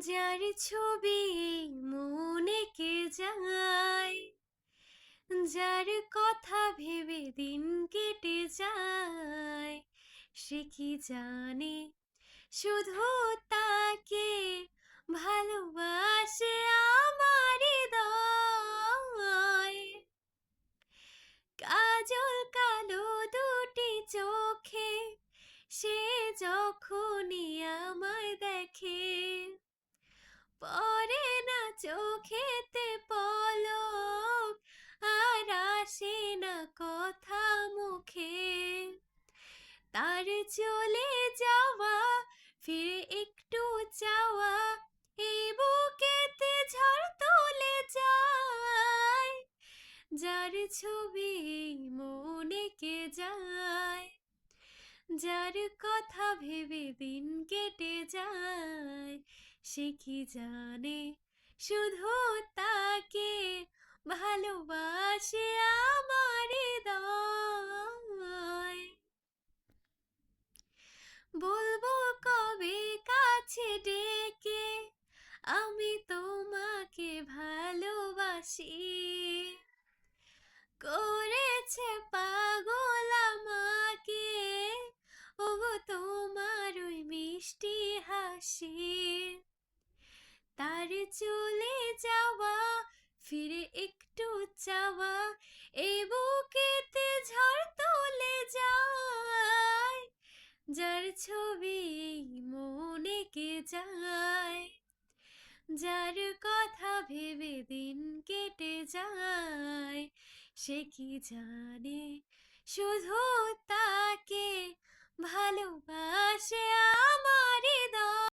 যার ছবি মনে কে যায়, যার কথা ভেবে দিন কেটে যায়, সে কি জানে শুধু তাকে ভালোবাসে আমার হৃদয়। কাজল কালো দুটি চোখে সে যখনই আমায় দেখে, পরে না চোখেতে পলক, আর আসে না কথা মুখে। তার চলে যাওয়া, ফিরে একটু চাওয়া, এই বুকেতে ঝড় তুলে যায়। যার ছবি মনে কে যায়, যার কথা ভেবে দিন কেটে যায়, সে কি জানে শুধু তাকে ভালোবাসে আমার হৃদয়। বলবো কবে কাছে ডেকে আমি তোমাকে ভালোবাসি, করেছে পাগল আমাকে ওগো তোমার ওই মিষ্টি হাসি। তার চলে যাওয়া, ফিরে একটু চাওয়া, এই বুকেতে ঝড় তুলে যায়। যার ছবি মনে কে যায়, যার কথা ভেবে দিন কেটে যায়, সে কি জানে শুধু তাকে ভালোবাসে আমার হৃদয়।